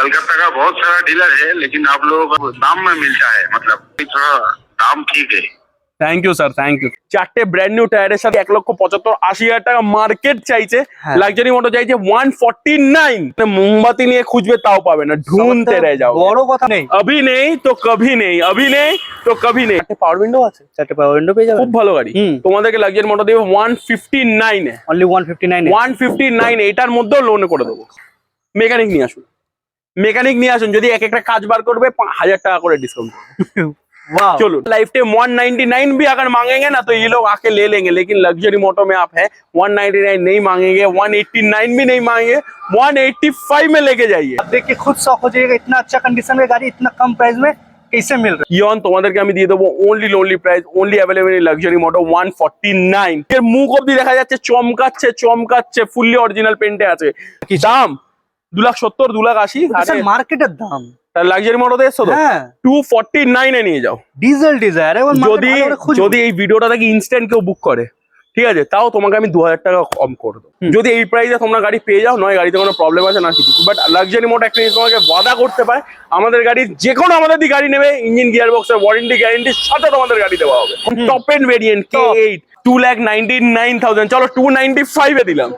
कलकत्ता का बहुत सारा डीलर है, लेकिन आप लोगों को दाम में मिलता है, मतलब थोड़ा दाम ठीक है। Thank you sir, thank you. চারটে ব্র্যান্ড নিউ টায়ারের সাথে 1,75,80,000 টাকা মার্কেট চাইছে, লাক্সারি মোটর চাইছে 149। মোমবাতি নিয়ে খুঁজবে তাও পাবে না, ঢুনতে রয়ে যাও। বড় কথা নেই, अभी नहीं तो कभी नहीं, अभी नहीं तो कभी नहीं। পাওয়ার উইন্ডো আছে, চারটে পাওয়ার উইন্ডো পেয়ে যাবেন, খুব ভালো গাড়ি। তোমাদেরকে লাক্সারি মোটর দেবে 159 এ, অনলি 159 এ। 159 এটার মধ্যেও লোনে করে দেবো। মেকানিক নিয়ে আসুন, মেকানিক নিয়ে আসুন, যদি এক একটা কাজ বার করবে 1000 টাকা করে ডিসকাউंट। वाह, चलो लाइफ टाइम 199 भी अगर मांगेंगे ना तो ये लोग आके ले लेंगे, लेकिन लग्जरी मोटो में आप है 199 नहीं मांगेंगे, 189 भी नहीं मांगेंगे, 185 में लेके जाइए। आप देख के खुद शॉक हो जाइएगा, इतना अच्छा कंडीशन में गाड़ी इतना कम प्राइस में कैसे मिल रहा है। ইয়ন তোমাদেরকে আমি দিয়ে দেবো only lonely price, only available in luxury moto 149। এর মুখ অবধি দেখা যাচ্ছে চমকাচ্ছে চমকাচ্ছে, ফুললি অরিজিনাল পেন্টে আছে। কি দাম? 2,70,000 2,80,000। স্যার মার্কেটের দাম, তার লাক্সারি মোটোতে এসছো তো হ্যাঁ 249 এ নিয়ে যাও। ডিজেল ডিজায়ার, যদি যদি এই ভিডিওটা থেকে ইনস্ট্যান্ট কেউ বুক করে, ঠিক আছে, তাও তোমাকে আমি 2000 টাকা কম করে দেবো। যদি এই প্রাইসে তোমরা গাড়ি পেয়ে যাও, নয় গাড়িতে কোনো প্রবলেম আছে না কিছু। বাট লাক্সারি মোটো একটা জিনিস তোমাকে ওয়াদা করতে পারে, আমাদের গাড়ির যে কোনো আমাদের দিয়ে গাড়ি নেবে, ইঞ্জিন গিয়ার বক্সের ওয়ারেন্টি গ্যারেন্টির সাথে তোমাদের গাড়ি দেওয়া হবে। টপ এন্ড ভেরিয়েন্ট K8 2,99,000, চলো 295 এ দিলাম,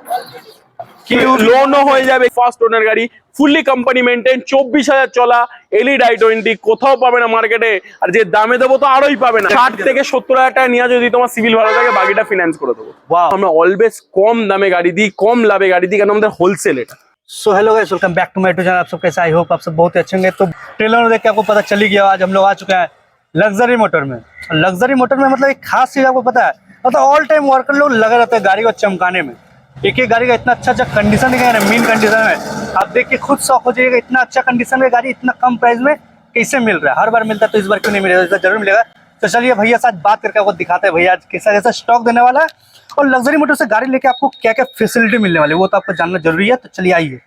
কি লোনও হয়ে যাবে। ফার্স্ট ওনার গাড়ি, ফুললি কোম্পানি মেনটেন, 24,000 চলা, এলইড i20, কোথাও পাবে না মার্কেটে। আর যে দামে দেবো তো আরোই পাবে না। 60 থেকে 70,000 টাকা নিয়ে যদি তোমার সিভিল ভালো থাকে, বাকিটা ফিনান্স করে দেবো। আমরা অলওয়েজ কম দামে গাড়ি দিই, কম লাভে গাড়ি দিই, কারণ আমাদের হোলসেল এটা। So hello guys, welcome back to my YouTube channel. आप सब कैसे, आई होप आप सब बहुत ही अच्छे होंगे। तो ट्रेलर में देख के आपको पता चल ही गया, आज हम लोग आ चुके हैं लग्जरी मोटर में। लग्जरी मोटर में मतलब एक खास चीज आपको पता है, मतलब ऑल टाइम वर्कर लोग लगे रहते हैं गाड़ी को चमकाने में। एक एक गाड़ी का इतना अच्छा अच्छा कंडीशन दिखाया ना, मेन कंडीशन में आप देख के खुद शॉक हो जाइएगा, इतना अच्छा कंडीशन में गाड़ी इतना कम प्राइस में कैसे मिल रहा है। हर बार मिलता है तो इस बार क्यों नहीं मिलेगा, जरूर मिलेगा। तो चलिए भैया से आज बात करके आपको दिखाते हैं भैया आज कैसा कैसा स्टॉक देने वाला है, और लग्जरी मोटर से गाड़ी लेके आपको क्या क्या फैसिलिटी मिलने वाली है वो तो आपको जानना जरूरी है। तो चलिए आइए।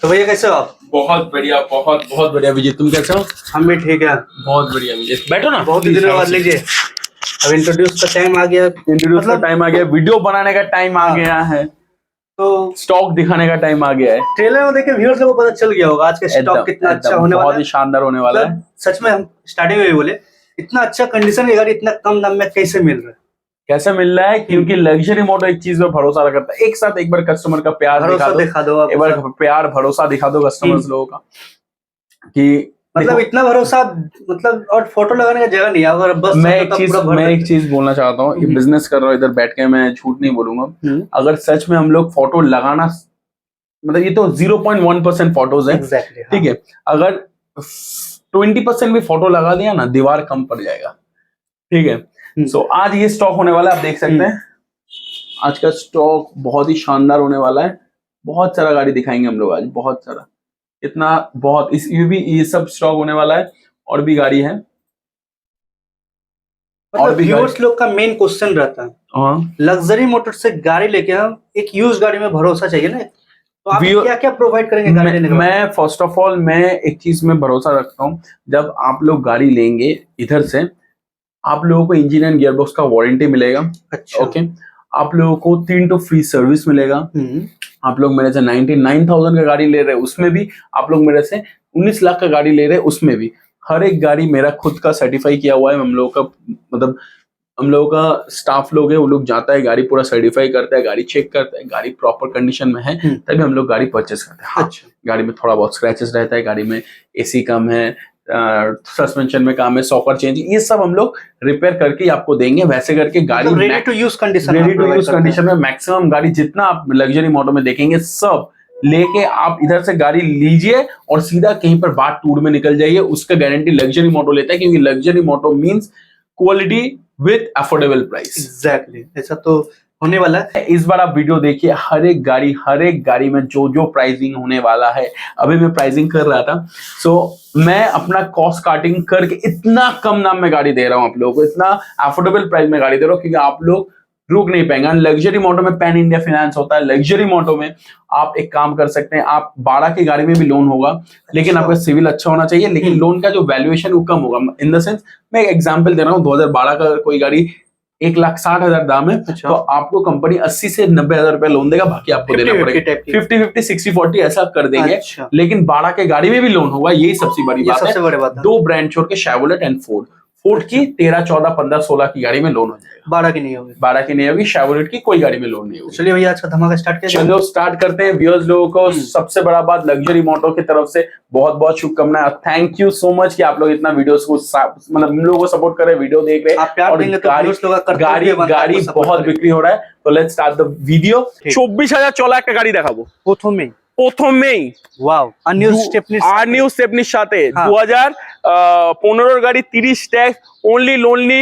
तो भैया कैसे हो आप? बहुत बढ़िया, बहुत बहुत बढ़िया विजय, तुम कैसे हो? हम भी ठीक है, बहुत बढ़िया विजय, बैठो ना। बहुत ही दिनों बाद लीजिए, अब इंट्रोड्यूस का टाइम आ गया, इंट्रोड्यूस का टाइम आ गया, वीडियो बनाने का टाइम आ गया है, तो स्टॉक दिखाने का टाइम आ गया है। ट्रेलर में देखे व्यूअर्स को पता चल गया होगा आज का स्टॉक कितना अच्छा होने वाला बहुत है, ही शानदार होने वाला है। सच में हम स्टार्टिंग में भी बोले इतना अच्छा कंडीशन की गाड़ी इतना कम दाम में कैसे मिल रहा है। कैसे मिल रहा है? क्योंकि लग्जरी मोटो एक चीज में भरोसा करता है। एक साथ एक बार कस्टमर का प्यार भरोसा दिखा दो आप, एक बार प्यार भरोसा दिखा दो कस्टमर्स लोगों का, कि मतलब इतना भरोसा, मतलब और फोटो लगाने का जगह नहीं है। अगर बस मैं एक चीज बोलना चाहता हूँ, बिजनेस कर रहा हूँ इधर बैठ के, मैं झूठ नहीं बोलूंगा। अगर सच में हम लोग फोटो लगाना, मतलब ये तो 0.1% फोटोज है, ठीक है, अगर 20% भी फोटो लगा दिया ना, दीवार कम पड़ जाएगा, ठीक है। सो आज ये स्टॉक होने वाला है, आप देख सकते हैं आज का स्टॉक बहुत ही शानदार होने वाला है। बहुत सारा गाड़ी दिखाएंगे हम लोग आज, बहुत सारा, इतना बहुत इस ये सब स्टॉक होने वाला है, और भी गाड़ी है। और व्यूअर्स लोग का मेन क्वेश्चन रहता है, लग्जरी मोटर से गाड़ी लेके हम एक यूज गाड़ी में भरोसा चाहिए ना, तो आप क्या क्या प्रोवाइड करेंगे गाड़ी लेने के बाद? मैं फर्स्ट ऑफ ऑल मैं एक चीज में भरोसा रखता हूँ, जब आप लोग गाड़ी लेंगे इधर से, आप लोगों को इंजन एंड गियरबॉक्स का वारंटी मिलेगा। अच्छा, ओके, आप लोगों को 3 तो फ्री सर्विस मिलेगा। आप लोग मेरे से 99,000 का गाड़ी ले रहे हैं, उसमें भी आप लोग मेरे से 19 लाख का गाड़ी ले रहे हैं, उसमें भी हर एक गाड़ी मेरा खुद का सर्टिफाई किया हुआ है। हम लोगों का मतलब हम लोगों का स्टाफ लोग है, वो लोग जाता है, गाड़ी पूरा सर्टिफाई करता है, गाड़ी चेक करता है, गाड़ी प्रॉपर कंडीशन में है, तभी हम लोग गाड़ी परचेस करते हैं। हाँ, अच्छा, गाड़ी में थोड़ा बहुत स्क्रैचेस रहता है, गाड़ी में एसी कम है, सस्पेंशन में काम है, सॉकर चेंज, ये सब हम लोग रिपेयर करके आपको देंगे। वैसे करके गाड़ी रेडी टू यूज कंडीशन में मैक्सिमम गाड़ी जितना आप लग्जरी मोटो में देखेंगे सब लेके आप इधर से गाड़ी लीजिए और सीधा कहीं पर बात टूर में निकल जाइए, उसका गारंटी लग्जरी मोटो लेता है, क्योंकि luxury motto means quality with affordable price. Exactly, ऐसा तो होने वाला है। इस बार आप वीडियो देखिए, हर एक गाड़ी में जो जो प्राइसिंग होने वाला है। अभी मैं प्राइसिंग कर रहा था, सो मैं अपना कॉस्ट काटिंग करके इतना कम दाम में गाड़ी दे रहा हूं आप लोगों को, इतना अफोर्डेबल प्राइस में गाड़ी दे रहा हूं, क्योंकि आप लोग रुक नहीं पाएंगे। लग्जरी मोटो में पैन इंडिया फाइनेंस होता है, लग्जरी मोटो में आप एक काम कर सकते हैं, आप 12 की गाड़ी में भी लोन होगा, लेकिन आपका सिविल अच्छा होना चाहिए, लेकिन लोन का जो वैल्यूएशन वो कम होगा। इन द सेंस मैं एक एग्जांपल दे रहा हूँ, 2012 का कोई गाड़ी 1,60,000 दाम है। अच्छा। तो आपको कंपनी 80 से 90,000 रुपए लोन देगा, बाकी आपको 50, देना 50 पड़ेगा। टाइप की। 50-50, 60-40 ऐसा कर देंगे। अच्छा। लेकिन 12 के गाड़ी में भी लोन होगा, यही सबसे बड़ी ये बात सबसे है। बड़ी बात है। 2 ब्रांड छोड़ के शेवलेट एंड फोर्ड। फोर्ड की 13, 14, 15, 16 की गाड़ी में लोन हो जाएगा, 12 की नहीं होगी। 12 की नहीं होगी। शेवलेट की कोई गाड़ी में लोन नहीं होगी। चलिए भैया आज का धमाका स्टार्ट किया जाए। चलो स्टार्ट करते हैं। व्यूअर्स लोगों को सबसे बड़ा बात, लग्जरी मोटो की तरफ से बहुत बहुत शुभकामनाएं। थैंक यू सो मच कि आप लोग इतना वीडियोस को मतलब हम लोगों को सपोर्ट कर रहे हैं, वीडियो देख रहे हैं। आप प्यार और देंगे तो गाड़ी व्यूअर्स लोग का कर्तव्य गाड़ी बनता है गाड़ी आपको support बहुत करें। बिक्री हो रहा है। तो लेट्स स्टार्ट द वीडियो। ठीक। 24,000 চলা একটা গাড়ি দেখাবো প্রথমে প্রথমেই। ওয়াও আননিউ স্টেপনি আর নিউ স্টেপনির সাথে হ্যাঁ। 2015 গাড়ি 30 ট্যাক্স অনলি লোনলি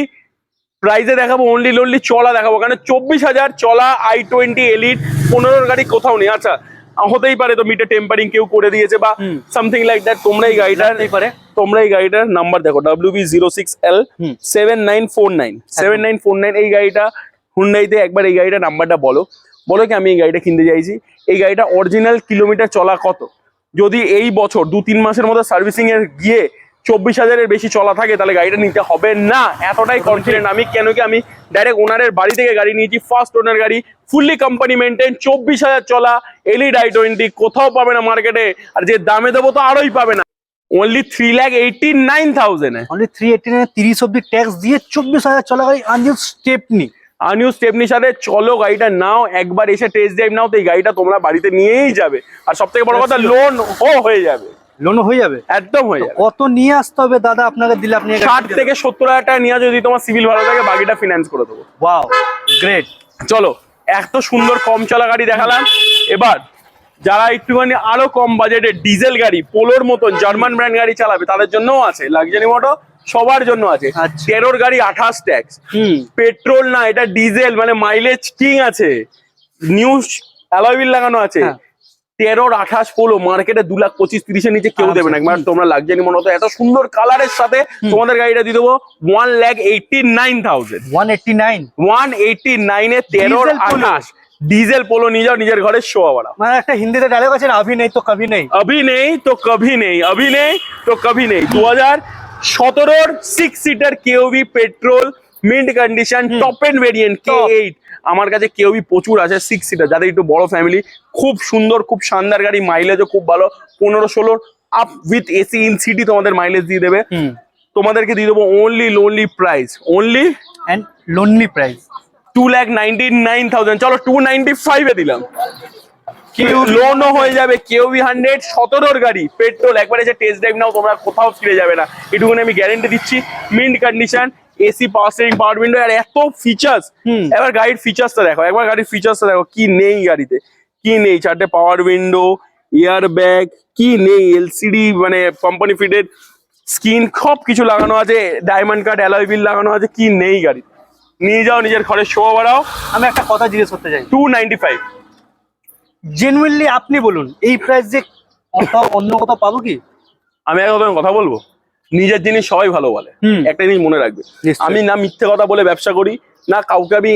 প্রাইজে দেখাবো, অনলি লোনলি চলা দেখাবো। কারণ 24,000 চলা i20 এলিট 15 গাড়ি কোথাও নেই। আচ্ছা হতেই পারে তো মিটার টেম্পারিং কেউ করে দিয়েছে বা সামথিং লাইক দ্যাট। তোমরা এই গাড়িটার লাগতেই পারে। তোমরা এই গাড়িটার নাম্বার দেখো WB06L 7949 এই গাড়িটা হুন্ডাইতে। একবার এই গাড়িটার নাম্বারটা বলো কি আমি এই গাড়িটা কিনতে চাইছি। এই গাড়িটা অরিজিনাল কিলোমিটার চলা কত, যদি এই বছর 2-3 মাসের মধ্যে সার্ভিসিং এর গিয়ে 24,000-এর বেশি চলা থাকে তাহলে গাড়িটা নিতে হবে না। এতটাই কনফিডেন্ট আমি, কেন কি আমি ডাইরেক্ট ওনারের বাড়ি থেকে গাড়ি নিয়েছি, ফার্স্ট ওনার গাড়ি, ফুললি কোম্পানি মেনটেন, 24,000 চলা এলিড i20 কোথাও পাবে না মার্কেটে। আর যে দামে দেবো তো আরোই পাবে না, অনলি 3,89,000 অনলি 389 30 অবধি ট্যাক্স দিয়ে 24,000 চলা গাড়ি আননিউ স্টেপনি। আননিউ স্টেপনির সাথে চলো গাড়িটা নাও, একবার এসে টেস্ট ড্রাইভ নাও, তো এই গাড়িটা তোমরা বাড়িতে নিয়েই যাবে। আর সব থেকে বড় কথা লোন হয়ে যাবে, লোন হয়ে যাবে, একদম হয়ে যাবে। কত নিয়ে আসতে হবে দাদা আপনাকে দিলে আপনি 60 থেকে 70,000 টাকা নিয়ে যদি তোমার সিভিল ভালো থাকে বাকিটা ফিনান্স করে দেবো। Wow great. চলো এত সুন্দর কম চলা গাড়ি দেখালাম। এবার যারা একটুখানি আরো কম বাজেটে ডিজেল গাড়ি, পোলোর মতন জার্মান ব্র্যান্ড গাড়ি চালাবে তাদের জন্যও আছে লাক্সারি মোটো, সবার জন্য আছে। আচ্ছা। 13 গাড়ি 28 ট্যাক্স, পেট্রোল না এটা ডিজেল, মানে মাইলেজ কিং আছে, নিউ অ্যালয় হুইল লাগানো আছে। 13-28 পোলো মার্কেটে 2,25,30-এর নিচে কেউ দেবে না। একবার তোমরা লাক্সারি মোটো এত সুন্দর কালারের সাথে তোমাদের গাড়িটা দিয়ে দেবো 1,89,000। 189 এ 13-28 ডিজেল পোলো নিয়ে যাও, নিজের ঘরে শোয়া বাড়াও। মানে একটা হিন্দিতে ডায়লগ আছে না, अभी नहीं तो कभी नहीं। अभी नहीं तो कभी नहीं, अभी नहीं तो कभी नहीं। 2017 6 seater KUV petrol mint condition top end variant K8। আমার কাছে কেওভি প্রচুর আছে 6 সিটার, যাদের একটু বড় ফ্যামিলি, খুব সুন্দর খুব শানদার গাড়ি, মাইলেজও খুব ভালো, 15-16 up with AC in city তোমাদের মাইলেজ দিয়ে দেবে। তোমাদেরকে দিয়ে দেবো only lonely price, only and lonely price 2,99,000। চলো 295 এ দিলাম, লোনও হয়ে যাবে। কেওভি 100 17 গাড়ি পেট্রোল, একবার এসে টেস্ট ড্রাইভ নাও, তোমরা কোথাও ফিরে যাবে না, এটুকুনি আমি গ্যারেন্টি দিচ্ছি। Mint condition, AC, power steering, power window, আর এত ফিচার্স। এবার গাড়ির ফিচার্সটা দেখো, একবার গাড়ির ফিচার্সটা দেখো কি নেই গাড়িতে, কি নেই। 4টে পাওয়ার উইন্ডো, এয়ার ব্যাগ, কি নেই, এলসিডি মানে কোম্পানি ফিটেড স্ক্রিন, সব কিছু লাগানো আছে, ডায়মন্ড কাট অ্যালয় হুইল লাগানো আছে, কি নেই গাড়িতে। নিয়ে যাও, নিজের ঘরে শো বাড়াও। আমি একটা কথা জিজ্ঞেস করতে চাই, 295। জেনুইনলি আপনি বলুন এই প্রাইস যে অন্য কোথাও পাবো কি? আমি একটা কথা বলবো, নিজের জিনিস সবাই ভালো বলে, একটা জিনিস মনে রাখবে, আমি না মিথ্যে কথা বলে ব্যবসা করি, না কাউকে আমি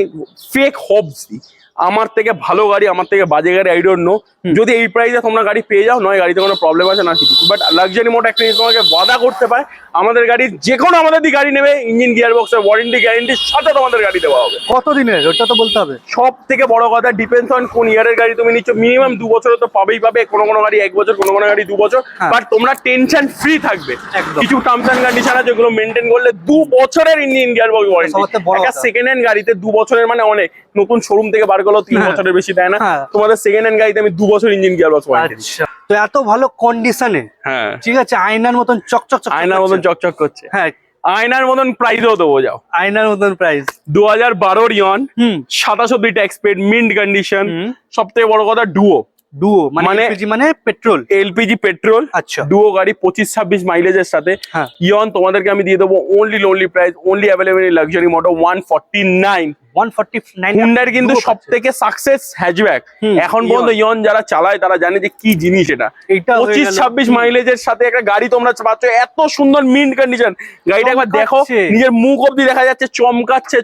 ফেক হোপস দিই। আমার থেকে ভালো গাড়ি, আমার থেকে বাজে গাড়ি, আই ডোন্ট নো। যদি এই প্রাইসে তোমরা গাড়ি পেয়ে যাও, নয় গাড়িতে কোনো প্রবলেম আছে না কিছু, বাট লাক্সারি মোটো একটা জিনিস তোমাকে ওয়াদা করতে পারে, আমাদের গাড়ির যে কোনো আমাদের দিয়ে গাড়ি নেবে, ইঞ্জিন গিয়ার বক্সের ওয়ারেন্টি গ্যারেন্টির সাথে তোমাদের গাড়ি দেওয়া হবে। কতদিনের ওটা তো বলতে হবে। সব থেকে বড় কথা, ডিপেন্ডস অন কোন ইয়ারের গাড়ি তুমি নিচ্ছ, মিনিমাম 2 বছর তো পাবেই পাবে, কোনো গাড়ি 1 বছর, কোনো গাড়ি 2 বছর, বাট তোমরা টেনশন ফ্রি থাকবে। কিছু টার্মস এন্ড কন্ডিশন আছে যেগুলো মেনটেন করলে 2 বছরের ইঞ্জিন গিয়ার বক্স ওয়ারেন্টি। একটা সেকেন্ড হ্যান্ড গাড়িতে 2 বছরের মানে অনেক, নতুন শোরুম থেকে বার করলেও 3 বছরের বেশি দেয় না। তোমাদের সেকেন্ড হ্যান্ড গাড়িতে আমি 2 বছর ইঞ্জিন গিয়ার বক্স ওয়ারেন্টি। আচ্ছা, তো এত ভালো কন্ডিশনে, হ্যাঁ ঠিক আছে, আয়নার মতন চকচক, আয়নার মতন চকচক করছে, হ্যাঁ আয়নার মতন প্রাইসও দেবো, যাও আয়নার মতন প্রাইস। 2012 ইয়ন 27 অব্দি ট্যাক্স পেড, মিন্ট কন্ডিশন, সব থেকে বড় কথা ডুও মানে এলপিজি মানে পেট্রোল, এলপিজি পেট্রোল। আচ্ছা, ডুও গাড়ি 25-26 মাইলেজের সাথে। ইয়ন তোমাদেরকে আমি দিয়ে দেবো only lonely price, only available in luxury moto 149। হুন্ডার কিন্তু সব থেকে সাকসেস হ্যাচব্যাক এখন পর্যন্ত। ইয়ন যারা চালায় তারা জানে যে কি জিনিস এটা। 25-26 মাইলেজের সাথে একটা গাড়ি তোমরা পাচ্ছ, এত সুন্দর মিন্ট কন্ডিশন। গাড়িটা একবার দেখো, নিজের মুখ অব্দি দেখা যাচ্ছে,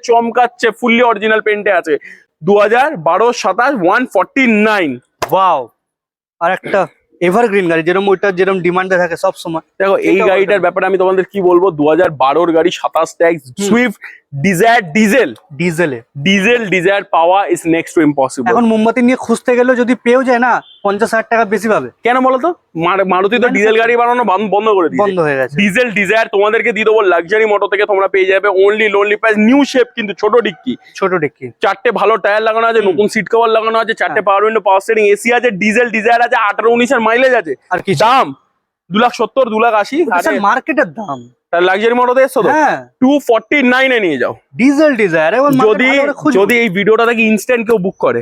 চমকাচ্ছে, ফুললি অরিজিনাল পেন্টে আছে। 2012-27 149। ওয়াও, আর একটা এভারগ্রিন গাড়ি, যেরকম ওইটা যেরকম ডিমান্ডে থাকে সব সময়। দেখো এই গাড়িটার ব্যাপারে আমি তোমাদের কি বলবো, 2012 গাড়ি, 27 ট্যাক্স, সুইফট ডিজায়ার ডিজেল ডিজেলে ডিজায়ার পাওয়া ইজ নেক্সট টু ইম্পসিবল। এখন মোমবাতি নিয়ে খুঁজতে গেলেও যদি পেয়েও যায় না 50,000 টাকা বেশি পাবে। কেন বলো তো? মারুতি তো ডিজেল গাড়ি বানানো বন্ধ করে দিয়েছে। বন্ধ হয়ে গেছে। ডিজেল ডিজায়ার তোমাদেরকে দিয়ে দেবো লাক্সারি মোটর থেকে, তোমরা পেয়ে যাবে only lonely price, new shape কিন্তু ছোট ডিক্কি, ছোট ডিক্কি, 4টে ভালো টায়ার লাগানো আছে, নতুন সিট কভার লাগানো আছে, 4টে power window, power steering, AC আছে, ডিজেল ডিজায়ার আছে, 18-19 এর মাইলেজ আছে, আর কি দাম 2,70,000 2,80,000। স্যার মার্কেটের দাম। লাক্সারি মোটর এসছো তো, হ্যাঁ 249 এ নিয়ে যাও। ডিজেল ডিজায়ার এবং যদি এই ভিডিওটা থেকে ইনস্ট্যান্ট কেউ বুক করে,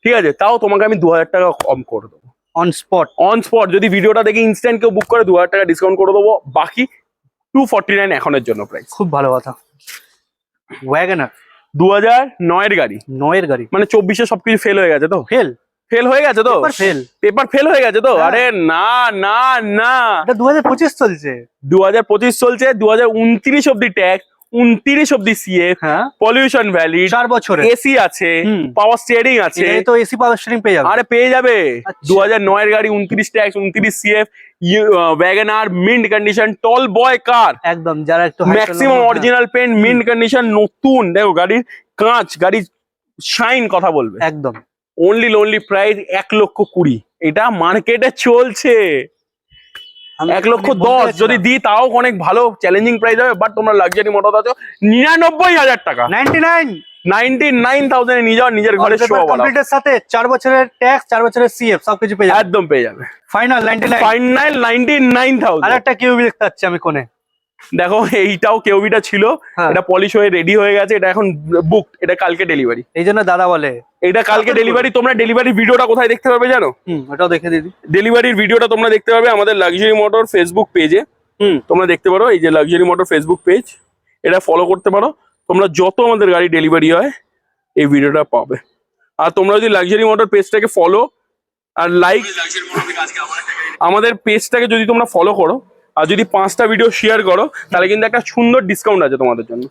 ঠিক আছে, তাও তোমাকে আমি 2,000 টাকা কম করে দেবো অন স্পট। যদি ভিডিওটা দেখে ইনস্ট্যান্ট কেউ বুক করে 2,000 টাকা ডিসকাউন্ট করে দেবো, বাকি 249 এখনের জন্য প্রাইস। খুব ভালো কথা। ওয়াগনার 2009 এর গাড়ি, 9 এর গাড়ি, মানে 24-এ সবকিছু ফেল হয়ে গেছে তো? ফেল হয়ে গেছে তো? পেপার ফেল হয়ে গেছে তো? আরে না না না, এটা 2025 চলছে। 2025 চলছে, 2029 অব্দি ট্যাক্স, 29 অব্দি সিএফ, হ্যাঁ পলিউশন ভ্যালিড, 4 বছরে এসি আছে, পাওয়ার স্টিয়ারিং আছে। এই তো এসি পাওয়ার স্টিয়ারিং পেয়ে যাবে। আরে পেয়ে যাবে। আচ্ছা। 2009 এর গাড়ি, 29 tax, 29 CF, WagonR mint condition, tall boy car, একদম যারা একটু maximum original paint, mint condition, নতুন। দেখো গাড়ির কাঁচ, গাড়ির শাইন কথা বলবে। একদম অনলি লোনলি প্রাইস 1,20,000। এটা মার্কেটে চলছে 1,10,000। যদি দিই তাও অনেক ভালো চ্যালেঞ্জিং প্রাইস হবে, বাট তোমরা লাক্সারি মোটর আছো 99,000 টাকা, 99,000 এ নিয়ে যাও, নিজের ঘরে শো বানাও। কমপ্লিটের সাথে 4 বছরের ট্যাক্স, 4 বছরের সিএফ সবকিছু পেয়ে যাবে। একদম পেয়ে যাবে। ফাইনাল 99,000। আর একটা কিউবি দেখতে পাচ্ছি আমি কোণে। দেখো এইটাও কেউবিটা ছিল, হ্যাঁ। এটা পলিশ হয়ে রেডি হয়ে গেছে, এটা এখন বুক, এটা কালকে ডেলিভারি। এই জন্য দাদা বলে এটা কালকে ডেলিভারি। তোমরা ডেলিভারি ভিডিওটা কোথায় দেখতে পাবে জানো? ওটাও দেখে দিদি। ডেলিভারির ভিডিওটা তোমরা দেখতে পাবে আমাদের লাক্সারি মোটর ফেসবুক পেজে। তোমরা দেখতে পারো, এই যে লাক্সারি মোটর ফেসবুক পেজ, এটা ফলো করতে পারো। তোমরা যত আমাদের গাড়ি ডেলিভারি হয় এই ভিডিওটা পাবে। আর তোমরা যদি লাক্সারি মোটর পেজটাকে ফলো আর লাইক, আমাদের পেজটাকে যদি তোমরা ফলো করো আর যদি 5টা ভিডিও শেয়ার করো, তাহলে কিন্তু একটা সুন্দর ডিসকাউন্ট আছে তোমাদের জন্য,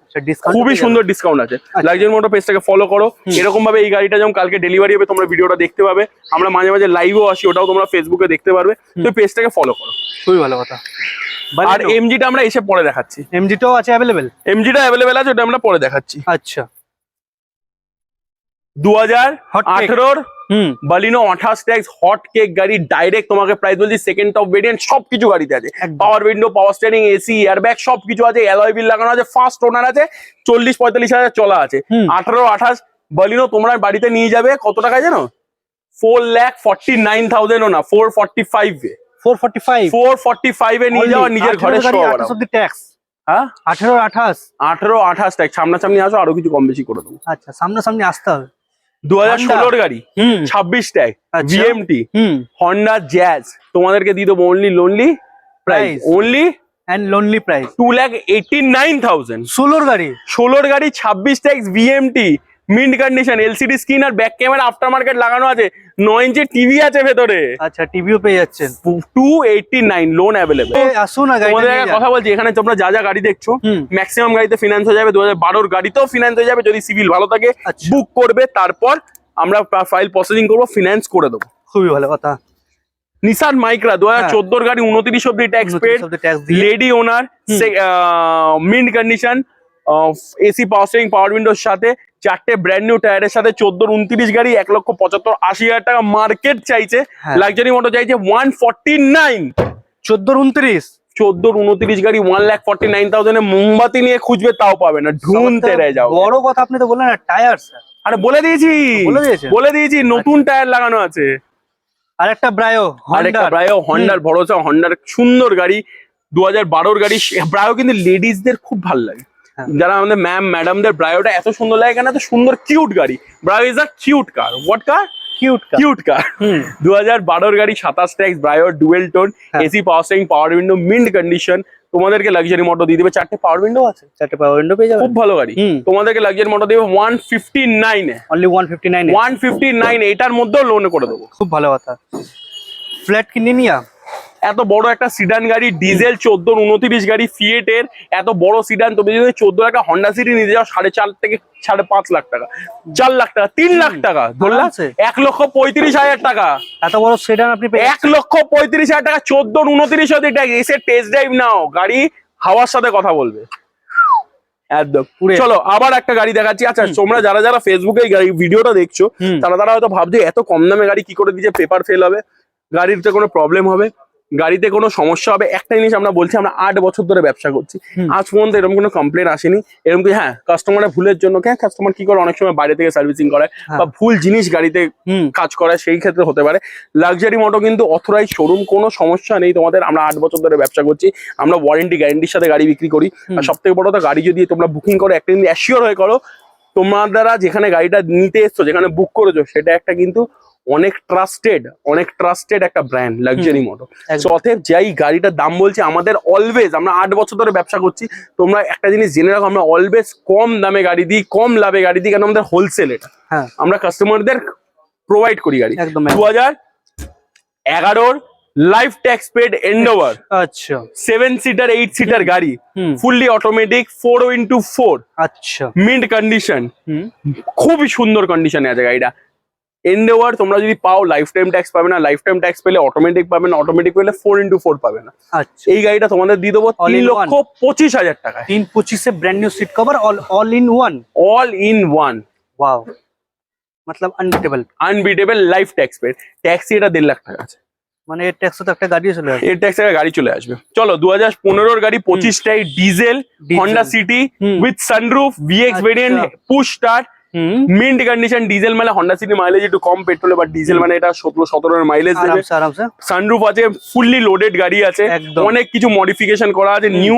খুবই সুন্দর ডিসকাউন্ট আছে। লাক্সারি মোটর পেজটাকে ফলো করো। এরকম ভাবে এই গাড়িটা যেমন কালকে ডেলিভারি হবে, তোমরা ভিডিওটা দেখতে পাবে। আমরা মাঝে মাঝে লাইভও আসি, ওটাও তোমরা ফেসবুকে দেখতে পারবে। তো পেজটাকে ফলো করো, খুবই ভালো কথা। আর এমজিটা আমরা এসে পরে দেখাচ্ছি। এমজিটাও আছে অ্যাভেলেবেল? এমজিটা অ্যাভেলেবেল আছে, ওটা আমরা পরে দেখাচ্ছি। আচ্ছা 2018 বালিনো 28 ট্যাক্স হট কেক গাড়ি, ডাইরেক্ট তোমাকে প্রাইস বলছি, সেকেন্ড টপ ভেরিয়েন্ট, সবকিছু গাড়িতে আছে। পাওয়ার window, power steering, AC, airbag সবকিছু আছে, অ্যালয় হুইল লাগানো আছে, ফার্স্ট ওনার আছে, 40-45 হাজার চলা আছে। 18-28 বালিনো তোমরা বাড়িতে নিয়ে যাবে কত টাকা জানো? 4,49,000 ও না, 445 এ। 445 এ নিয়ে যাওয়া, নিজের ঘরে শো বানাও। ট্যাক্স হ্যাঁ 18-28 ট্যাক্স। সামনাসামনি আসো, আরো কিছু কম বেশি করে দেবো। আচ্ছা সামনাসামনি আসতে হবে। 2016 গাড়ি, 26 ট্যাগ, ভিএমটি, হন্ডা জ্যাজ, তোমাদেরকে দিয়ে দেবো only lonely price, only and lonely price 2,89,000। 16 গাড়ি 26 tax, VMT, mint condition, LCD screen আর ব্যাক ক্যামেরা আফটার মার্কেট লাগানো আছে, 9 ইঞ্চি টিভি আছে ভেতরে। আচ্ছা টিভিও পেয়ে যাচ্ছেন। 289 লোন অ্যাভেলেবল। আসুন না তোমাদের কথা বলছি, এখানে তোমরা যা যা গাড়ি দেখছো ম্যাক্সিমাম গাড়িতে ফিনান্স হয়ে যাবে। 2012 গাড়িতেও ফিনান্স হয়ে যাবে, যদি সিভিল ভালো থাকে বুক করবে, তারপর আমরা ফাইল প্রসেসিং করবো, ফিনান্স করে দেবো। খুবই ভালো কথা। নিসান মাইক্রা 2014 গাড়ি, 29 অব্দি tax paid, lady owner, mint condition, AC, power steering, power উইন্ডোর সাথে, 4টে ব্র্যান্ড নিউ টায়ারের সাথে, 14-29 গাড়ি, 1,75,80,000 টাকা মার্কেট চাইছে। লাক্সারি মোটর চাইছে 149। 14-29 গাড়ি 1,49,000 এ মোমবাতি নিয়ে খুঁজবে তাও পাবে না, ঢুনতে রে যাও। বড় কথা আপনি তো বললেন না, টায়ার স্যার। আরে বলে দিয়েছি নতুন টায়ার লাগানো আছে। আর একটা ব্রায়ো, হন্ডার ভরসা, হন্ডার সুন্দর গাড়ি, 2012 গাড়ি। ব্রায়ো কিন্তু লেডিসদের খুব ভালো লাগে, যারা আমাদের ম্যাম ম্যাডামদের ব্রায়োটা এত সুন্দর লাগে কেন? এত সুন্দর কিউট গাড়ি। Brio is a cute car. What car? Cute car. 2012 গাড়ি, 27 tax, Brio, dual tone, AC, power steering, power window, mint condition. তোমাদেরকে লাক্সারি মোটর দিয়ে দিবে, 4টে পাওয়ার উইন্ডো আছে, 4টে পাওয়ার উইন্ডো পেয়ে যাবে, খুব ভালো গাড়ি। তোমাদেরকে লাক্সারি মোটর দিবে 159 এ, অনলি 159 159। এটার মধ্যেও লোনে করে দেবো। খুব ভালো কথা। ফ্ল্যাট কিনে নিয়া এত বড় একটা সিডান গাড়ি, ডিজেল, 14-29 গাড়ি, ফিয়েটের এত বড় সিডান, তুমি যদি 14 একটা হন্ডা সিটি নিতে যাও 4.5 থেকে 5.5 লাখ টাকা, 4 লাখ টাকা, 3 লাখ টাকা ধরলাম, 1,35,000 টাকা। এত বড় সিডান আপনি 1,35,000 টাকা, 14-29 অব্দি ট্যাক্স। এসে টেস্ট ড্রাইভ নাও, গাড়ি হাওয়ার সাথে কথা বলবে, একদম পুরে। চলো আবার একটা গাড়ি দেখাচ্ছি। আচ্ছা তোমরা যারা যারা ফেসবুকে এই ভিডিওটা দেখছো তারা হয়তো ভাবছো এত কম দামে গাড়ি কি করে দিচ্ছে, পেপার ফেল হবে, গাড়িতে কোনো প্রবলেম হবে, গাড়িতে কোনো সমস্যা হবে। একটা জিনিস আমরা বলছি, আমরা 8 বছর ধরে ব্যবসা করছি, আজ পর্যন্ত এরকম কোনো কমপ্লেন আসেনি। এরকম কি হ্যাঁ কাস্টমারের ভুলের জন্য কাস্টমার কি করে অনেক সময় বাইরে থেকে সার্ভিসিং করায় বা ভুল জিনিস গাড়িতে কাজ করায়, সেই ক্ষেত্রে হতে পারে। লাক্সারি মোটো কিন্তু অথরাইজ শোরুম, কোনো সমস্যা নেই তোমাদের। আমরা 8 বছর ধরে ব্যবসা করছি, আমরা ওয়ারেন্টি গ্যারান্টির সাথে গাড়ি বিক্রি করি। আর সব থেকে বড় কথা, গাড়ি যদি তোমরা বুকিং করো একটা দিন অ্যাসিওর হয়ে করো, তোমার দ্বারা যেখানে গাড়িটা নিতে এসছো, যেখানে বুক করেছো, সেটা একটা কিন্তু অনেক ট্রাস্টেড একটা ব্র্যান্ড লাক্সারি মোটো। সো অতএব যেই গাড়িটার দাম বলছি, আমাদের অলওয়েজ, আমরা 8 বছর ধরে ব্যবসা করছি, তোমরা একটা জিনিস জেনে রাখো, আমরা অলওয়েজ কম দামে গাড়ি দিই, কম লাভে গাড়ি দিই, কারণ আমাদের হোলসেল এটা। আমরা কাস্টমারদের প্রোভাইড করি গাড়ি। 2011 লাইফ ট্যাক্স পেড এন্ডোভার, अच्छा 7 সিটার 8 সিটার গাড়ি, ফুললি অটোমেটিক, 4x4, अच्छा মিন্ট কন্ডিশন, খুবই সুন্দর কন্ডিশনে আছে গাড়িটা। এন্ডেভার তোমরা যদি পাও লাইফ টাইম ট্যাক্স পাবে না, লাইফ টাইম ট্যাক্স পেলে অটোমেটিক পাবে না, অটোমেটিক পেলে 4x4 পাবে না। अच्छा এই গাড়িটা তোমাদের দিয়ে দেবো 3,25,000 টাকায়। 325 से brand new seat cover all in one. All in one, wow, मतलब unbeatable life tax paid. Taxi এটা 1.5 লাখ টাকা আছে, মানে এর ট্যাক্স তো একটা গাড়ি চলে আসে। এর ট্যাক্স টাকা গাড়ি চলে আসবে। চলো 2015 গাড়ি, 25টাই diesel Honda City with sunroof, VX variant, push start, mint condition. Diesel মানে হন্ডা সিটি মাইলেজ একটু কম পেট্রোলে, বাট ডিজেল মানে এটা 17-17 এর মাইলেজ দেবে। আরামসে সানরুফ আছে, ফুললি লোডেড গাড়ি আছে, অনেক কিছু মডিফিকেশন করা আছে, new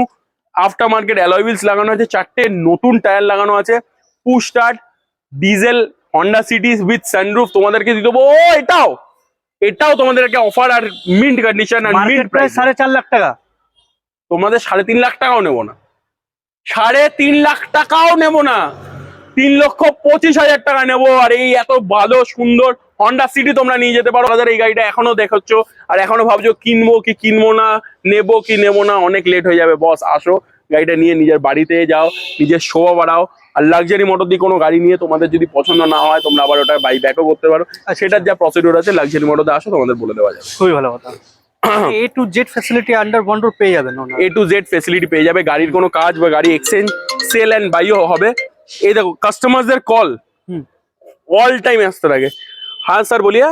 after market alloy wheels লাগানো আছে, 4টে নতুন টায়ার লাগানো আছে, push start, diesel Honda City with sunroof তোমাদেরকে দিয়ে দেবো। এটাও তোমাদেরকে অফার, আর মিন্ট কন্ডিশন আর mint market price price. 4.5 lakh টাকা। তোমাদের 3.5 লাখ টাকাও নেবো না, 3.5 লাখ টাকাও নেবো না, 3,25,000 টাকা নেবো। আর এই এত ভালো সুন্দর হন্ডা সিটি তোমরা নিয়ে যেতে পারো। এই গাড়িটা এখনো দেখাচ্ছ আর এখনো ভাবছো কিনবো কি কিনবো না, নেবো কি নেবো না, অনেক লেট হয়ে যাবে বস। আসো গাড়িটা নিয়ে নিজের বাড়িতে যাও, নিজের শোভা বাড়াও। আর লাক্সারি মোটর দিয়ে কোনো গাড়ি নিয়ে তোমাদের যদি পছন্দ না হয়, তোমরা আবার ওটা বাই ব্যাকও করতে পারো। সেটার যা প্রসিডিউর আছে লাক্সারি মোটরতে আসো, তোমাদের বলে দেওয়া যাবে। খুবই ভালো কথা। A to Z facility under one roof পেয়ে যাবেন। A to Z ফ্যাসিলিটি পেয়ে যাবে। গাড়ির কোনো কাজ বা গাড়ি এক্সচেঞ্জ, সেল এন্ড বাইও হবে। এই দেখো কাস্টমারদের কল ऑल टाइम আসতে থাকে। हाँ सर बोलिए,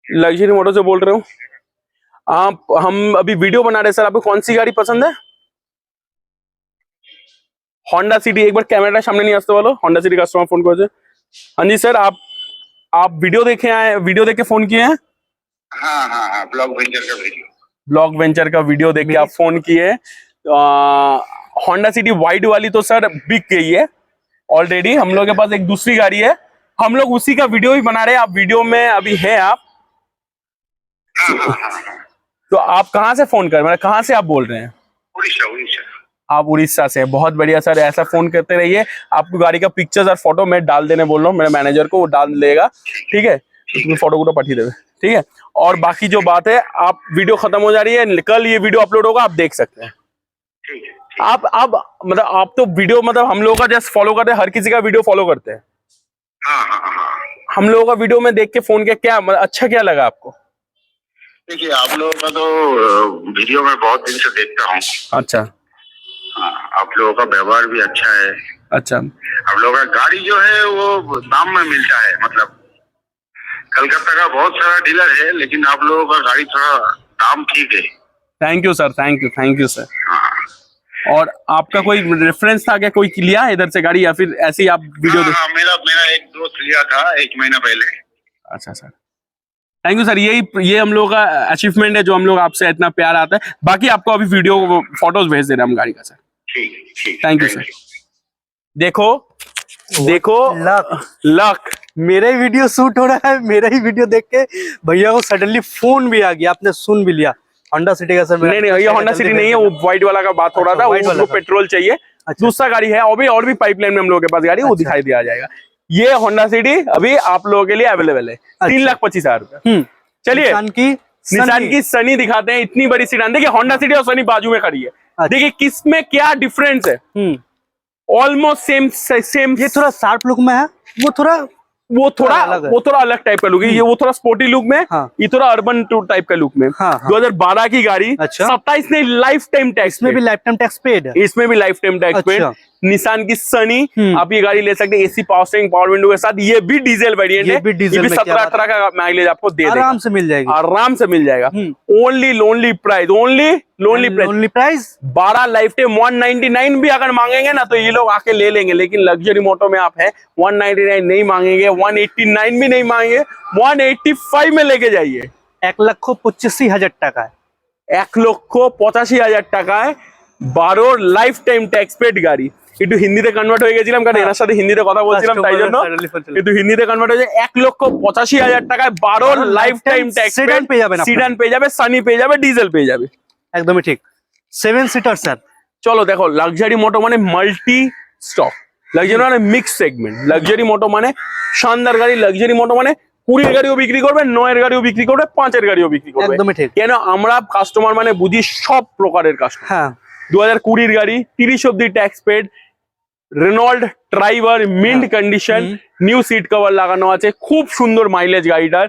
लग्जरी मोटर से बोल रहे हूँ। आप हम अभी वीडियो बना रहे हैं सर, आपको कौन सी गाड़ी पसंद है? Honda city. एक बार कैमरा सामने नहीं आते बोलो, होंडा सिटी कस्टमर फोन कर। हाँ जी सर, आप वीडियो देखे आए, वीडियो देख के फोन किए हैं? हाँ ब्लॉग वेंचर का वीडियो, ब्लॉग वेंचर का वीडियो देख के आप फोन किए। होंडा सिटी वाइड वाली तो सर बिक गई है ऑलरेडी। हम लोग के पास एक दूसरी गाड़ी है, हम लोग उसी का वीडियो ही बना रहे हैं। आप वीडियो में अभी हैं आप? तो आप कहाँ से फोन कर, मतलब कहाँ से आप बोल रहे हैं? उड़ीसा। आप उड़ीसा से, बहुत बढ़िया सर। ऐसा फोन करते रहिए। आपको गाड़ी का पिक्चर्स और फोटो मैं डाल देने बोल रहा हूँ, मेरे मैनेजर को, वो डाल देगा। ठीक है, तुम्हें फोटो वोटो पठी देवे। ठीक है, और बाकी जो बात है, आप वीडियो खत्म हो जा रही है, कल ये वीडियो अपलोड होगा, आप देख सकते हैं। आप मतलब आप तो वीडियो, मतलब हम लोगों का जस्ट फॉलो करते हैं, हर किसी का वीडियो फॉलो करते हैं। हम लोगों का वीडियो में देख के फोन किया, क्या मतलब अच्छा क्या लगा आपको? देखिए आप लोगों का तो वीडियो में बहुत दिन से देखता हूँ। अच्छा, आप लोगों का व्यवहार भी अच्छा है। अच्छा, आप लोगों का गाड़ी जो है वो दाम में मिलता है। मतलब कलकत्ता का बहुत सारा डीलर है, लेकिन आप लोगों का गाड़ी थोड़ा दाम ठीक है। Thank you sir, thank you sir. और आपका कोई रेफरेंस था क्या, कोई लिया इधर से गाड़ी, या फिर ऐसे ही आप वीडियो देख? मेरा एक दोस्त लिया था 1 महीना पहले। अच्छा सर, थैंक यू सर। ये हम लोग का अचीवमेंट है, जो हम लोग आपसे इतना प्यार आता है। बाकी आपको अभी वीडियो फोटोज भेज दे रहे हैं हम गाड़ी का सर। ठीक, थैंक यू सर। देखो लक, मेरा ही वीडियो शूट हो रहा है, मेरा ही वीडियो देख के भैया को सडनली फोन भी आ गया, आपने सुन भी लिया। होंडा सिटी का सर? नहीं, ये होंडा सिटी नहीं है, वो व्हाइट वाला का बात हो रहा था। वो पेट्रोल चाहिए, दूसरा गाड़ी है और भी पाइपलाइन में हम लोगों के पास गाड़ी, वो दिखाई दिया जाएगा। ये होंडा सिटी अभी आप लोगों के लिए अवेलेबल है, 3,25,000 रुपए। चलिए निसान की सनी दिखाते हैं। इतनी बड़ी सीडान, देखिए होंडा सिटी और सनी बाजू में खड़ी है। देखिए किसमें क्या डिफरेंस है, ऑलमोस्ट सेम। ये थोड़ा शार्प लुक में है, वो थोड़ा वो थोड़ा अलग है। वो थोड़ा अलग टाइप का लुक है, ये वो थोड़ा स्पोर्टी लुक में, हाँ। ये थोड़ा अर्बन टूर टाइप का लुक में। हाँ, हाँ। 2012 की गाड़ी, अच्छा। 27 नहीं, लाइफ टाइम टैक्स इसमें भी लाइफ टाइम टैक्स पेड है। इसमें भी लाइफ टाइम टैक्स पेड। अच्छा। निसान की सनी, हम्म। आप ये गाड़ी ले सकते हैं, AC power steering power window के साथ। ये भी डीजल वेरिएंट ये है, भी डीजल में, क्या 17-18 बात का माइलेज आपको दे देगा, आराम से मिल जाएगी। आराम से मिल जाएगा। Only lonely price, only lonely price, only price 12 life time 199 भी अगर मांगेंगे ना तो ये लोग आके ले लेंगे, लेकिन लग्जरी मोटो में आप है 199 नहीं मांगेंगे, 189 भी नहीं मांगेंगे, 185 में लेके जाइए। 1,85,000 টাকা 1,85,000 টাকায় 12 লাইফ টাইম ট্যাক্স পেড গাড়ি। একটু হিন্দিতে কনভার্ট হয়ে গেছিলাম কারণ এনার সাথে হিন্দিতে কথা বলছিলাম, তাই জন্য একটু হিন্দিতে কনভার্ট হয়েছে। 1,85,000 টাকায় 12 লাইফ টাইম ট্যাক্স sedan পেয়ে যাবেন আপনারা। সিডান পেয়ে যাবে, সানি পেয়ে যাবে, ডিজেল পেয়ে যাবে। একদমই ঠিক। 7 সিটার স্যার। চলো দেখো, লাক্সারি মোটো মানে মাল্টি স্টক, লাক্সারি মানে মিক্স সেগমেন্ট, লাক্সারি মোটো মানে শানদার গাড়ি, লাক্সারি মোটো মানে 20 গাড়িও বিক্রি করবে, 9 গাড়িও বিক্রি করবে, 5 গাড়িও বিক্রি করবে। একদমই ঠিক। কেন আমরা কাস্টমার মানে বুঝি সব প্রকারের কাস্টমার। হ্যাঁ 2020 গাড়ি, 30 অব্দি ট্যাক্স পেড, রেনল্ড driver, mint condition, new seat cover লাগানো আছে, খুব সুন্দর মাইলেজ গাড়িটার।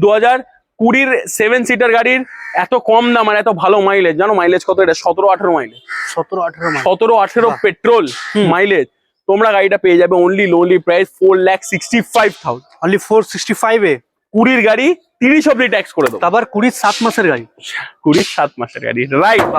2020 7 সিটার গাড়ির এত কম দাম আর এত ভালো মাইলেজ, জানো মাইলেজ কত? এটা 17-18 মাইলেজ, 17-18 মাস। 17-18 পেট্রোল মাইলেজ। তোমরা গাড়িটা পেয়ে যাবে অনলি লোনলি প্রাইস 4,65,000। অনলি 465 এ 20 গাড়ি 30 অব্দি ট্যাক্স করে দেবো, আবার 27 মাসের গাড়ি। 27 মাসের গাড়ি, right.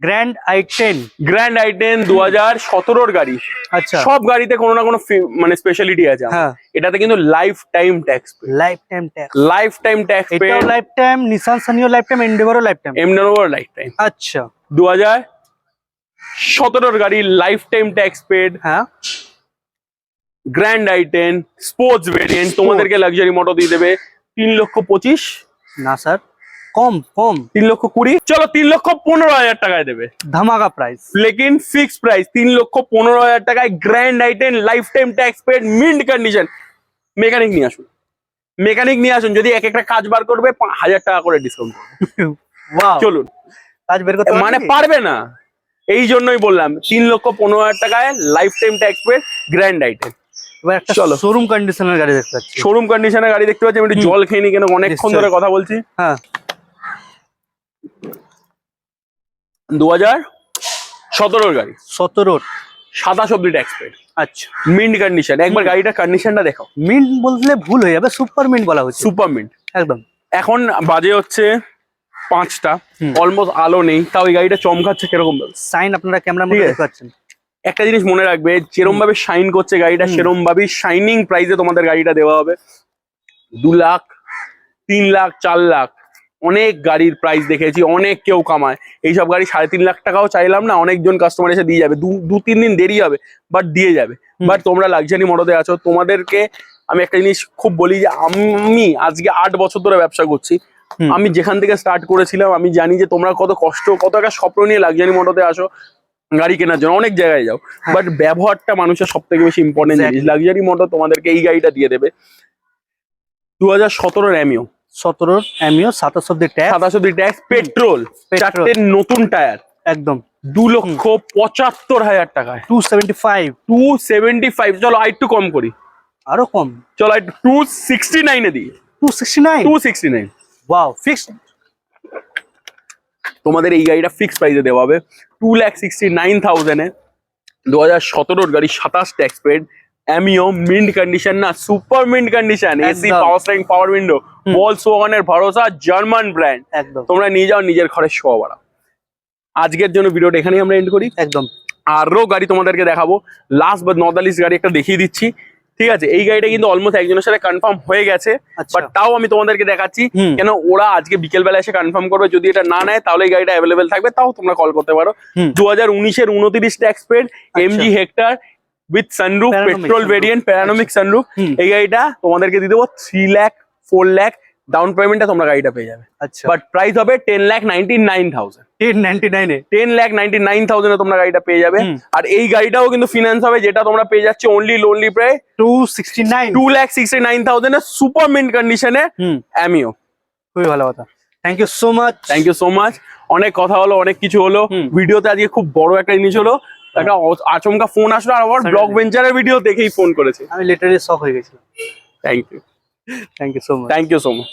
Grand i10। Grand i10 2017 গাড়ি। আচ্ছা। সব গাড়িতে কোনো না কোনো মানে স্পেশালিটি আছে। হ্যাঁ। এটাতে কিন্তু life time tax, life time tax. Life time tax এটাও লাইফ টাইম, নিসান সানিও লাইফ টাইম, এন্ডেভারও লাইফ টাইম। এমডাব্লিউ লাইফ টাইম। আচ্ছা। 2017 গাড়ি, লাইফ টাইম ট্যাক্স পেড, হ্যাঁ গ্র্যান্ড i10 স্পোর্টস ভেরিয়েন্ট তোমাদেরকে লাক্সারি মোটো দিয়ে দেবে 3,25,000। না স্যার, কম কম। 3,20,000। চলো 3,15,000 টাকায় দেবে, ধামাকা প্রাইস। লেকিন ফিক্স প্রাইস 3,15,000 টাকায় grand i10 life time tax paid, mint condition. Mechanic নিয়ে আসুন, মেকানিক নিয়ে আসুন, যদি এক একটা কাজ বার করবে 1,000 টাকা করে ডিসকাউন্ট করবে। ওয়াও, চলুন, কাজ বের করতে মানে পারবে না, এই জন্যই বললাম 3,15,000 টাকায় life time tax paid grand i10। এবার একটা চলো। শোরুম কন্ডিশনের গাড়ি দেখতে পাচ্ছি। শোরুম কন্ডিশনের গাড়ি দেখতে পাচ্ছি। আমি একটু জল খেয়ে নি, কেন অনেকক্ষণ নিশ্চয়ই। ধরে কথা বলছি। হ্যাঁ 2017 গাড়ি, 17। 27 অব্দি ট্যাক্স পেড, আচ্ছা। Mint condition. একবার গাড়িটার কন্ডিশনটা দেখো, মিন্ট বললে ভুল হয়ে যাবে, সুপার মিন্ট বলা হচ্ছে। Super mint. একদম। এখন বাজে হচ্ছে 5টা, অলমোস্ট আলো নেই, তাও এই গাড়িটা চমকাচ্ছে কিরকম ভাবে। সাইন আপনারা ক্যামেরার ঠিক মধ্যে আছে। দেখতে পাচ্ছেন। একটা জিনিস মনে রাখবে, যেরম ভাবে শাইন করছে গাড়িটা, সেরম ভাবে শাইনিং প্রাইসে তোমাদের গাড়িটা দেওয়া হবে। 2 লাখ, 3 লাখ, 4 লাখ অনেক গাড়ির প্রাইস দেখেছি, অনেক কেউ কামায়। এইসব গাড়ি 3.5 লাখ টাকাও চাইলাম না, অনেকজন কাস্টমার এসে দিয়ে যাবে। 2-3 দিন দেরি হবে, বাট দিয়ে যাবে। বাট তোমরা লাক্সারি মোটোতে আছো, তোমাদেরকে আমি একটা জিনিস খুব বলি যে আমি আজকে 8 বছর ধরে ব্যবসা করছি। আমি যেখান থেকে স্টার্ট করেছিলাম, আমি জানি যে তোমরা কত কষ্ট, কত একটা স্বপ্ন নিয়ে লাক্সারি মোটোতে আসো গাড়ি কেনার জন্য, অনেক জায়গায় যাও, বাট ব্যবহারটা মানুষের সব থেকে বেশি ইম্পর্টেন্ট জিনিস। লাক্সারি মোটো তোমাদেরকে এই গাড়িটা দিয়ে দেবে। 2017 অ্যামিও, 17 এমিও, 27 অব্দি ট্যাক্স। 27 অব্দি ট্যাক্স, পেট্রোল, 4টে নতুন টায়ার, একদম। 2,75,000 টাকায় 275। 275। চলো আর একটু কম করি, আরো কম। চলো একটু 269 এ দিই। 269। 269। Wow, fixed. তোমাদের এই গাড়িটা ফিক্স প্রাইসে দেওয়া হবে 2,69,000 এ। 2017 গাড়ি, 27 ট্যাক্স পেড, অ্যামিও, মিন্ট কন্ডিশন না, সুপার মিন্ট কন্ডিশন, এসি একদম। পাওয়ার স্টিয়ারিং পাওয়ার উইন্ডো, ভলক্সওয়াগনের ভরসা, জার্মান ব্র্যান্ড। একদম তোমরা নিয়ে যাও, নিজের ঘরে শোয়া বাড়াও। আজকের জন্য ভিডিওটা এখানেই আমরা এন্ড করি। একদম। আরো গাড়ি তোমাদেরকে দেখাবো, last but not the least গাড়ি একটা দেখিয়ে দিচ্ছি। ঠিক আছে, এই গাড়িটা কিন্তু অলমোস্ট একজনের সাথে কনফার্ম হয়ে গেছে, আচ্ছা। বাট তাও আমি তোমাদেরকে দেখাচ্ছি। কেন ওরা আজকে বিকেল বেলা এসে কনফার্ম করবে, যদি এটা না নেয় তাহলে এই গাড়িটা অ্যাভেলেবেল থাকবে, তাও তোমরা কল করতে পারো। 2019 29 tax paid, MG Hector with sunroof, Panoramic petrol sunroof। Variant, panoramic sunroof. এই গাড়িটা তোমাদেরকে দিয়ে দেবো 3 লাখ 4 লাখ ডাউন পেমেন্টে তোমরা গাড়িটা পেয়ে যাবে। আচ্ছা। বাট প্রাইস হবে 10,99,000। 1099 এ 10,99,000 এ তোমরা গাড়িটা পেয়ে যাবে। আর এই গাড়িটাও কিন্তু ফিনান্স হবে, যেটা তোমরা পেয়ে যাচ্ছে অনলি লোনলি প্রায় 269। 2,69,000 এ সুপার মিন্ট কন্ডিশনে অ্যামিও। খুবই ভালো কথা। Thank you so much. Thank you so much. অনেক কথা হলো, অনেক কিছু হলো ভিডিওতে। আজকে খুব বড় একটা জিনিস হলো, একটা আচমকা ফোন আসলো আর আবার ব্লগ ভেঞ্চারের ভিডিও দেখেই ফোন করেছে। আমি লিটারালি শক হয়ে গেছিলাম। Thank you thank you so much. Thank you so much.